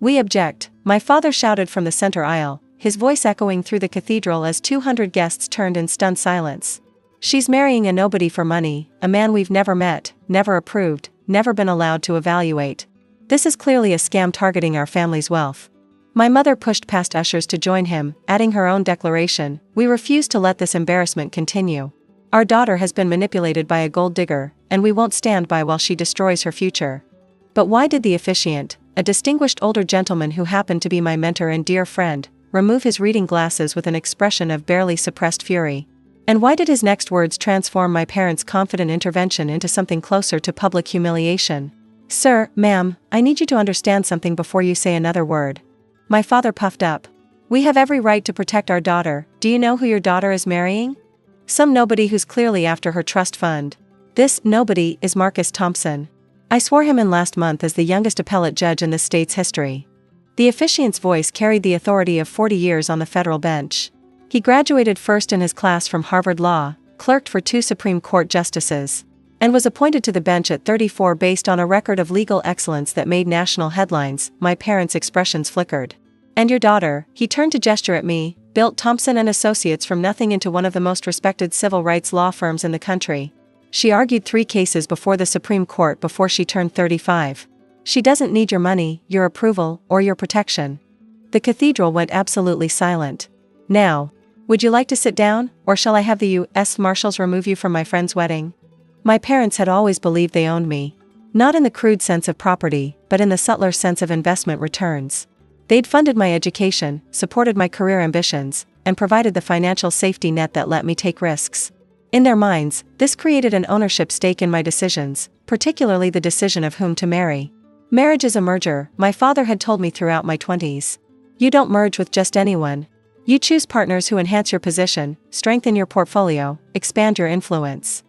"We object," my father shouted from the center aisle, his voice echoing through the cathedral as 200 guests turned in stunned silence. "She's marrying a nobody for money, a man we've never met, never approved, never been allowed to evaluate. This is clearly a scam targeting our family's wealth." My mother pushed past ushers to join him, adding her own declaration, "We refuse to let this embarrassment continue. Our daughter has been manipulated by a gold digger, and we won't stand by while she destroys her future." But why did the officiant, a distinguished older gentleman who happened to be my mentor and dear friend, remove his reading glasses with an expression of barely suppressed fury? And why did his next words transform my parents' confident intervention into something closer to public humiliation? "Sir, ma'am, I need you to understand something before you say another word." My father puffed up. "We have every right to protect our daughter. Do you know who your daughter is marrying? Some nobody who's clearly after her trust fund. This nobody is Marcus Thompson. I swore him in last month as the youngest appellate judge in the state's history." The officiant's voice carried the authority of 40 years on the federal bench. He graduated first in his class from Harvard Law, clerked for 2 Supreme Court justices, and was appointed to the bench at 34 based on a record of legal excellence that made national headlines. My parents' expressions flickered. "And your daughter," he turned to gesture at me, "built Thompson and Associates from nothing into one of the most respected civil rights law firms in the country. She argued 3 cases before the Supreme Court before she turned 35. She doesn't need your money, your approval, or your protection." The cathedral went absolutely silent. "Now, would you like to sit down, or shall I have the U.S. Marshals remove you from my friend's wedding?" My parents had always believed they owned me. Not in the crude sense of property, but in the subtler sense of investment returns. They'd funded my education, supported my career ambitions, and provided the financial safety net that let me take risks. In their minds, this created an ownership stake in my decisions, particularly the decision of whom to marry. "Marriage is a merger," my father had told me throughout my 20s. "You don't merge with just anyone. You choose partners who enhance your position, strengthen your portfolio, expand your influence."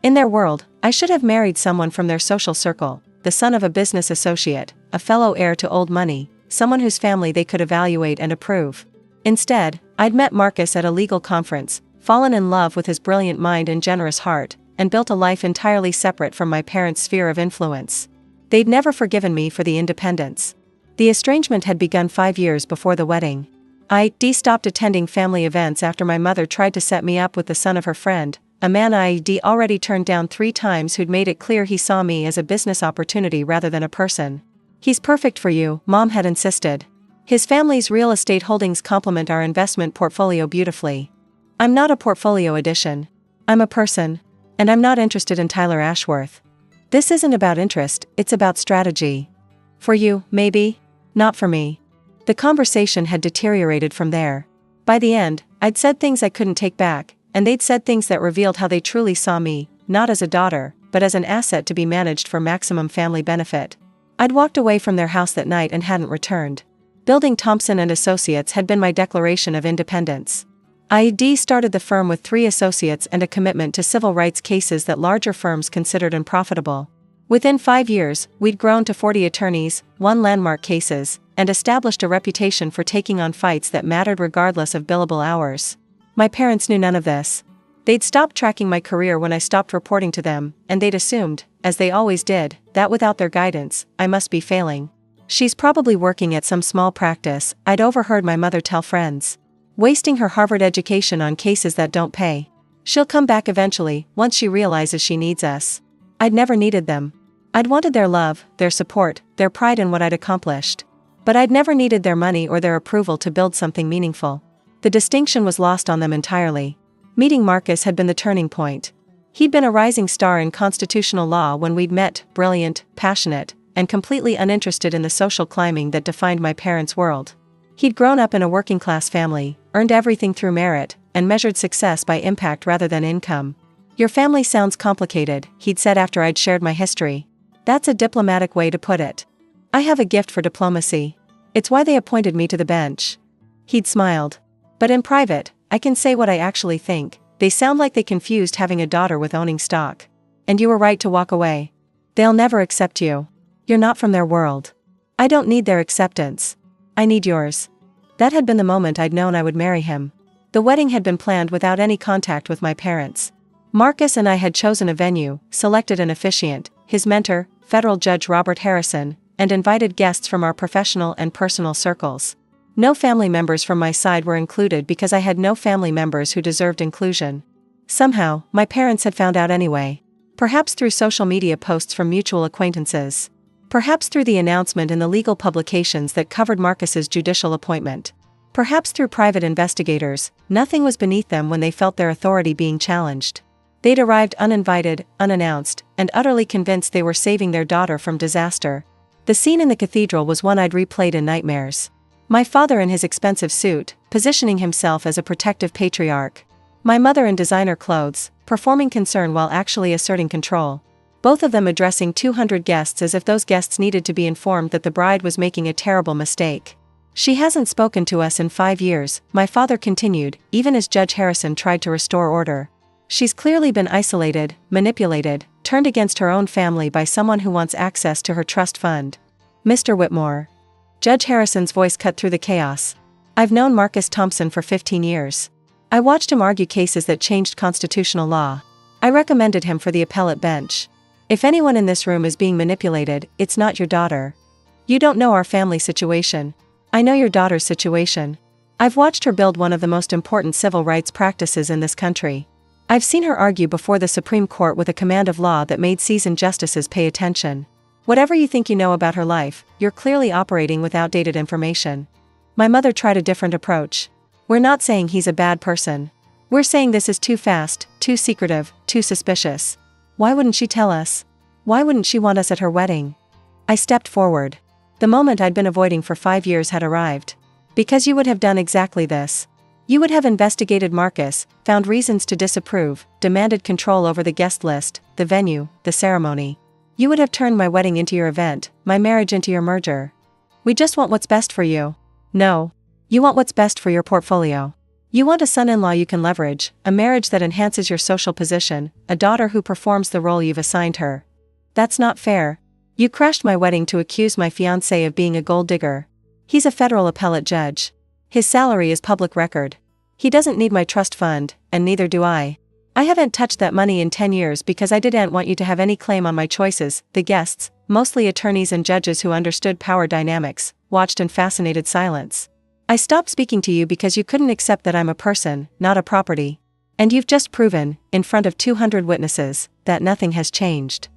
In their world, I should have married someone from their social circle, the son of a business associate, a fellow heir to old money, someone whose family they could evaluate and approve. Instead, I'd met Marcus at a legal conference, fallen in love with his brilliant mind and generous heart, and built a life entirely separate from my parents' sphere of influence. They'd never forgiven me for the independence. The estrangement had begun 5 years before the wedding. I stopped attending family events after my mother tried to set me up with the son of her friend, a man I'd already turned down 3 times who'd made it clear he saw me as a business opportunity rather than a person. "He's perfect for you," Mom had insisted. "His family's real estate holdings complement our investment portfolio beautifully." "I'm not a portfolio addition. I'm a person. And I'm not interested in Tyler Ashworth." "This isn't about interest, it's about strategy. For you, maybe. Not for me." The conversation had deteriorated from there. By the end, I'd said things I couldn't take back, and they'd said things that revealed how they truly saw me, not as a daughter, but as an asset to be managed for maximum family benefit. I'd walked away from their house that night and hadn't returned. Building Thompson and Associates had been my declaration of independence. I'd started the firm with 3 associates and a commitment to civil rights cases that larger firms considered unprofitable. Within 5 years, we'd grown to 40 attorneys, 1 landmark cases, and established a reputation for taking on fights that mattered regardless of billable hours. My parents knew none of this. They'd stopped tracking my career when I stopped reporting to them, and they'd assumed, as they always did, that without their guidance, I must be failing. "She's probably working at some small practice," I'd overheard my mother tell friends. "Wasting her Harvard education on cases that don't pay. She'll come back eventually, once she realizes she needs us." I'd never needed them. I'd wanted their love, their support, their pride in what I'd accomplished. But I'd never needed their money or their approval to build something meaningful. The distinction was lost on them entirely. Meeting Marcus had been the turning point. He'd been a rising star in constitutional law when we'd met, brilliant, passionate, and completely uninterested in the social climbing that defined my parents' world. He'd grown up in a working-class family, earned everything through merit, and measured success by impact rather than income. "Your family sounds complicated," he'd said after I'd shared my history. "That's a diplomatic way to put it. I have a gift for diplomacy. It's why they appointed me to the bench." He'd smiled. "But in private, I can say what I actually think. They sound like they confused having a daughter with owning stock. And you were right to walk away. They'll never accept you. You're not from their world. I don't need their acceptance. I need yours." That had been the moment I'd known I would marry him. The wedding had been planned without any contact with my parents. Marcus and I had chosen a venue, selected an officiant, his mentor, federal judge Robert Harrison, and invited guests from our professional and personal circles. No family members from my side were included because I had no family members who deserved inclusion. Somehow, my parents had found out anyway. Perhaps through social media posts from mutual acquaintances. Perhaps through the announcement in the legal publications that covered Marcus's judicial appointment. Perhaps through private investigators. Nothing was beneath them when they felt their authority being challenged. They'd arrived uninvited, unannounced, and utterly convinced they were saving their daughter from disaster. The scene in the cathedral was one I'd replayed in nightmares. My father in his expensive suit, positioning himself as a protective patriarch. My mother in designer clothes, performing concern while actually asserting control. Both of them addressing 200 guests as if those guests needed to be informed that the bride was making a terrible mistake. She hasn't spoken to us in 5 years, my father continued, even as Judge Harrison tried to restore order. She's clearly been isolated, manipulated, turned against her own family by someone who wants access to her trust fund. Mr. Whitmore. Judge Harrison's voice cut through the chaos. I've known Marcus Thompson for 15 years. I watched him argue cases that changed constitutional law. I recommended him for the appellate bench. If anyone in this room is being manipulated, it's not your daughter. You don't know our family situation. I know your daughter's situation. I've watched her build one of the most important civil rights practices in this country. I've seen her argue before the Supreme Court with a command of law that made seasoned justices pay attention. Whatever you think you know about her life, you're clearly operating with outdated information. My mother tried a different approach. We're not saying he's a bad person. We're saying this is too fast, too secretive, too suspicious. Why wouldn't she tell us? Why wouldn't she want us at her wedding? I stepped forward. The moment I'd been avoiding for 5 years had arrived. Because you would have done exactly this. You would have investigated Marcus, found reasons to disapprove, demanded control over the guest list, the venue, the ceremony. You would have turned my wedding into your event, my marriage into your merger. We just want what's best for you. No. You want what's best for your portfolio. You want a son-in-law you can leverage, a marriage that enhances your social position, a daughter who performs the role you've assigned her. That's not fair. You crashed my wedding to accuse my fiancé of being a gold digger. He's a federal appellate judge. His salary is public record. He doesn't need my trust fund, and neither do I. I haven't touched that money in 10 years because I didn't want you to have any claim on my choices. The guests, mostly attorneys and judges who understood power dynamics, watched in fascinated silence. I stopped speaking to you because you couldn't accept that I'm a person, not a property. And you've just proven, in front of 200 witnesses, that nothing has changed.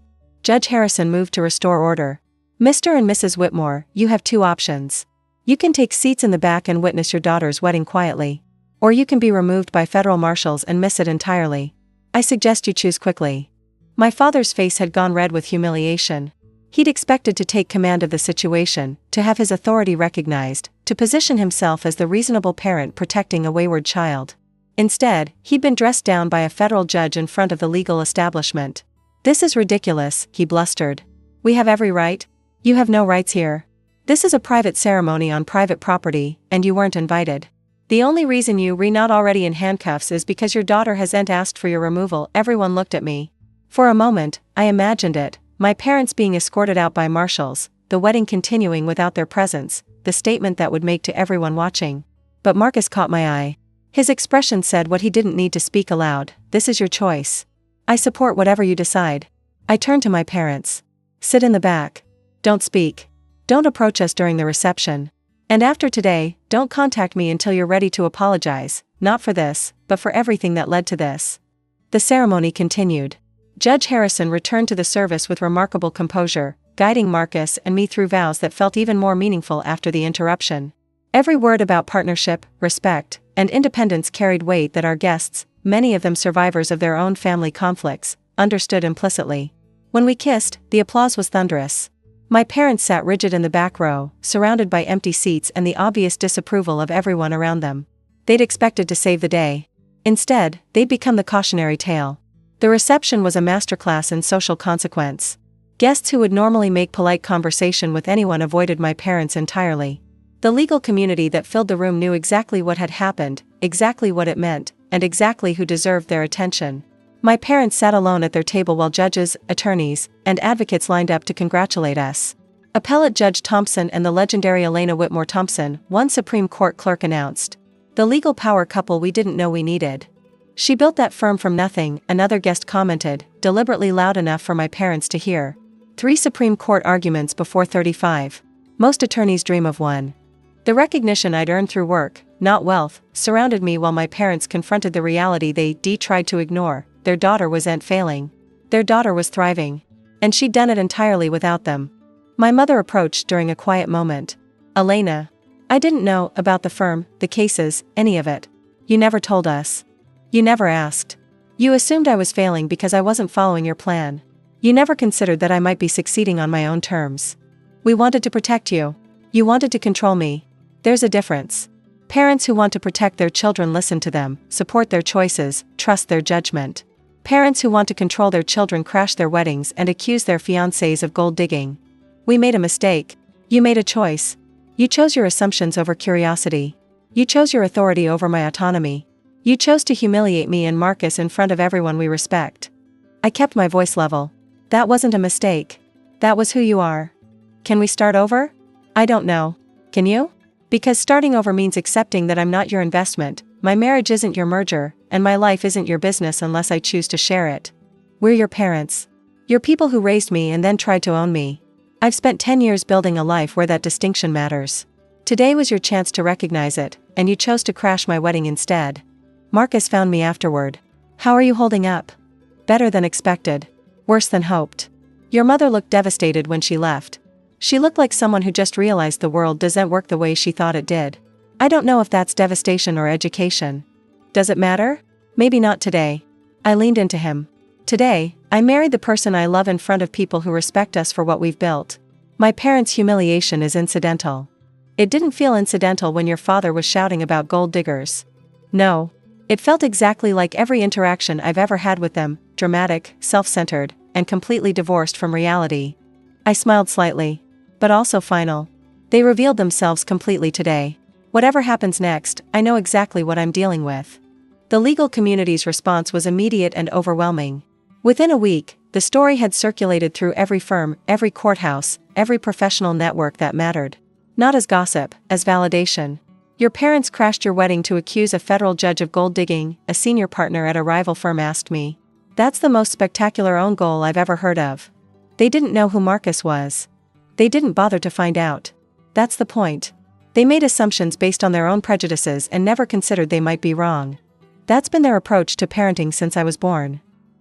Judge Harrison moved to restore order. Mr. and Mrs. Whitmore, you have 2 options. You can take seats in the back and witness your daughter's wedding quietly. Or you can be removed by federal marshals and miss it entirely. I suggest you choose quickly. My father's face had gone red with humiliation. He'd expected to take command of the situation, to have his authority recognized, to position himself as the reasonable parent protecting a wayward child. Instead, he'd been dressed down by a federal judge in front of the legal establishment. This is ridiculous, he blustered. We have every right. You have no rights here. This is a private ceremony on private property, and you weren't invited. The only reason you're not already in handcuffs is because your daughter hasn't asked for your removal. Everyone looked at me. For a moment, I imagined it, my parents being escorted out by marshals, the wedding continuing without their presence, the statement that would make to everyone watching. But Marcus caught my eye. His expression said what he didn't need to speak aloud: this is your choice. I support whatever you decide. I turned to my parents. Sit in the back. Don't speak. Don't approach us during the reception. And after today, don't contact me until you're ready to apologize, not for this, but for everything that led to this. The ceremony continued. Judge Harrison returned to the service with remarkable composure, guiding Marcus and me through vows that felt even more meaningful after the interruption. Every word about partnership, respect, and independence carried weight that our guests, many of them survivors of their own family conflicts, understood implicitly. When we kissed, the applause was thunderous. My parents sat rigid in the back row, surrounded by empty seats and the obvious disapproval of everyone around them. They'd expected to save the day. Instead, they'd become the cautionary tale. The reception was a masterclass in social consequence. Guests who would normally make polite conversation with anyone avoided my parents entirely. The legal community that filled the room knew exactly what had happened, exactly what it meant, and exactly who deserved their attention. My parents sat alone at their table while judges, attorneys, and advocates lined up to congratulate us. Appellate Judge Thompson and the legendary Elena Whitmore Thompson, one Supreme Court clerk, announced. The legal power couple we didn't know we needed. She built that firm from nothing, another guest commented, deliberately loud enough for my parents to hear. 3 Supreme Court arguments before 35. Most attorneys dream of one. The recognition I'd earned through work, not wealth, surrounded me while my parents confronted the reality they tried to ignore. Their daughter wasn't failing. Their daughter was thriving. And she'd done it entirely without them. My mother approached during a quiet moment. Elena. I didn't know about the firm, the cases, any of it. You never told us. You never asked. You assumed I was failing because I wasn't following your plan. You never considered that I might be succeeding on my own terms. We wanted to protect you. You wanted to control me. There's a difference. Parents who want to protect their children listen to them, support their choices, trust their judgment. Parents who want to control their children crash their weddings and accuse their fiancés of gold digging. We made a mistake. You made a choice. You chose your assumptions over curiosity. You chose your authority over my autonomy. You chose to humiliate me and Marcus in front of everyone we respect. I kept my voice level. That wasn't a mistake. That was who you are. Can we start over? I don't know. Can you? Because starting over means accepting that I'm not your investment, my marriage isn't your merger, and my life isn't your business unless I choose to share it. We're your parents. You're people who raised me and then tried to own me. I've spent 10 years building a life where that distinction matters. Today was your chance to recognize it, and you chose to crash my wedding instead. Marcus found me afterward. How are you holding up? Better than expected. Worse than hoped. Your mother looked devastated when she left. She looked like someone who just realized the world doesn't work the way she thought it did. I don't know if that's devastation or education. Does it matter? Maybe not today. I leaned into him. Today, I married the person I love in front of people who respect us for what we've built. My parents' humiliation is incidental. It didn't feel incidental when your father was shouting about gold diggers. No. It felt exactly like every interaction I've ever had with them, dramatic, self-centered, and completely divorced from reality. I smiled slightly. But also final. They revealed themselves completely today. Whatever happens next, I know exactly what I'm dealing with. The legal community's response was immediate and overwhelming. Within a week, the story had circulated through every firm, every courthouse, every professional network that mattered. Not as gossip, as validation. Your parents crashed your wedding to accuse a federal judge of gold digging, a senior partner at a rival firm asked me. That's the most spectacular own goal I've ever heard of. They didn't know who Marcus was. They didn't bother to find out. That's the point. They made assumptions based on their own prejudices and never considered they might be wrong. That's been their approach to parenting since I was born.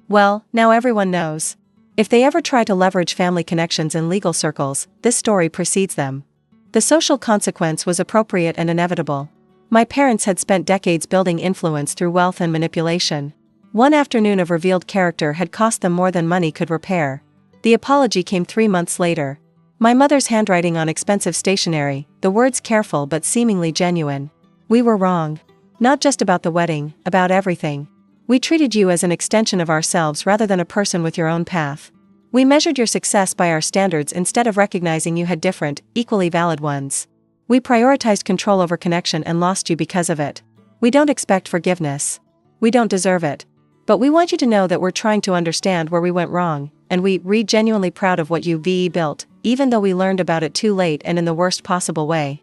Well, now everyone knows. If they ever try to leverage family connections in legal circles, this story precedes them. The social consequence was appropriate and inevitable. My parents had spent decades building influence through wealth and manipulation. One afternoon of revealed character had cost them more than money could repair. The apology came 3 months later. My mother's handwriting on expensive stationery, the words careful but seemingly genuine. We were wrong. Not just about the wedding, about everything. We treated you as an extension of ourselves rather than a person with your own path. We measured your success by our standards instead of recognizing you had different, equally valid ones. We prioritized control over connection and lost you because of it. We don't expect forgiveness. We don't deserve it. But we want you to know that we're trying to understand where we went wrong, and we're genuinely proud of what you built, even though we learned about it too late and in the worst possible way.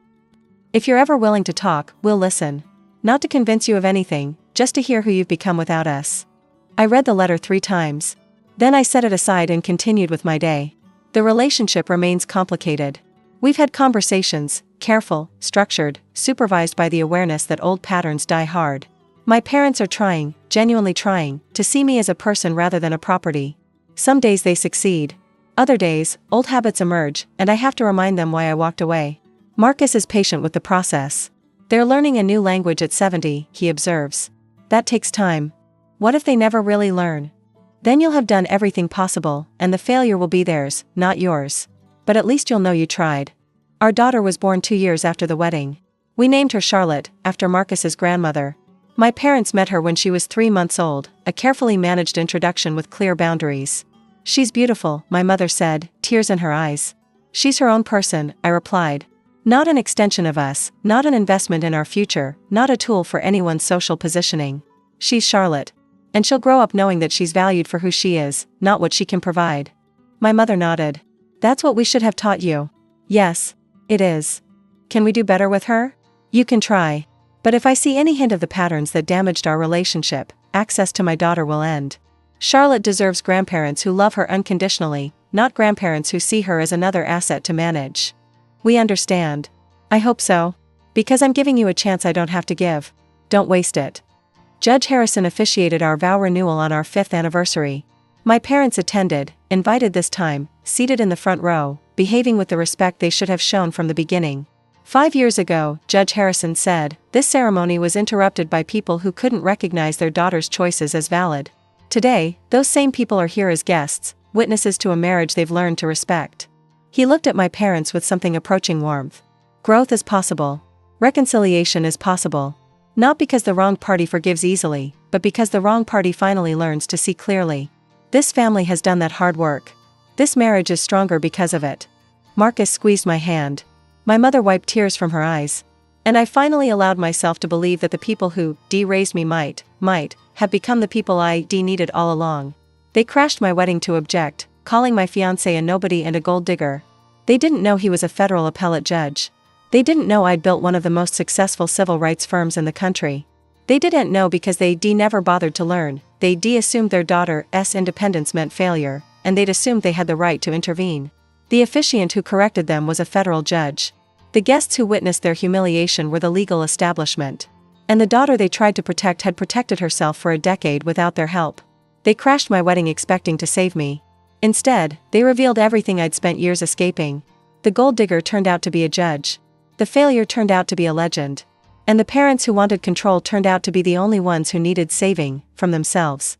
If you're ever willing to talk, we'll listen. Not to convince you of anything, just to hear who you've become without us. I read the letter 3 times. Then I set it aside and continued with my day. The relationship remains complicated. We've had conversations, careful, structured, supervised by the awareness that old patterns die hard. My parents are trying, genuinely trying, to see me as a person rather than a property. Some days they succeed. Other days, old habits emerge, and I have to remind them why I walked away. Marcus is patient with the process. They're learning a new language at 70, he observes. That takes time. What if they never really learn? Then you'll have done everything possible, and the failure will be theirs, not yours. But at least you'll know you tried. Our daughter was born 2 years after the wedding. We named her Charlotte, after Marcus's grandmother. My parents met her when she was 3 months old, a carefully managed introduction with clear boundaries. She's beautiful, my mother said, tears in her eyes. She's her own person, I replied. Not an extension of us, not an investment in our future, not a tool for anyone's social positioning. She's Charlotte. And she'll grow up knowing that she's valued for who she is, not what she can provide. My mother nodded. That's what we should have taught you. Yes, it is. Can we do better with her? You can try. But if I see any hint of the patterns that damaged our relationship, access to my daughter will end. Charlotte deserves grandparents who love her unconditionally, not grandparents who see her as another asset to manage. We understand. I hope so. Because I'm giving you a chance I don't have to give. Don't waste it. Judge Harrison officiated our vow renewal on our 5th anniversary. My parents attended, invited this time, seated in the front row, behaving with the respect they should have shown from the beginning. 5 years ago, Judge Harrison said, this ceremony was interrupted by people who couldn't recognize their daughter's choices as valid. Today, those same people are here as guests, witnesses to a marriage they've learned to respect. He looked at my parents with something approaching warmth. Growth is possible. Reconciliation is possible. Not because the wrong party forgives easily, but because the wrong party finally learns to see clearly. This family has done that hard work. This marriage is stronger because of it. Marcus squeezed my hand. My mother wiped tears from her eyes. And I finally allowed myself to believe that the people who raised me might have become the people I needed all along. They crashed my wedding to object, calling my fiancé a nobody and a gold digger. They didn't know he was a federal appellate judge. They didn't know I'd built one of the most successful civil rights firms in the country. They didn't know because they never bothered to learn. They assumed their daughter's independence meant failure, and they'd assumed they had the right to intervene. The officiant who corrected them was a federal judge. The guests who witnessed their humiliation were the legal establishment. And the daughter they tried to protect had protected herself for a decade without their help. They crashed my wedding expecting to save me. Instead, they revealed everything I'd spent years escaping. The gold digger turned out to be a judge. The failure turned out to be a legend. And the parents who wanted control turned out to be the only ones who needed saving from themselves.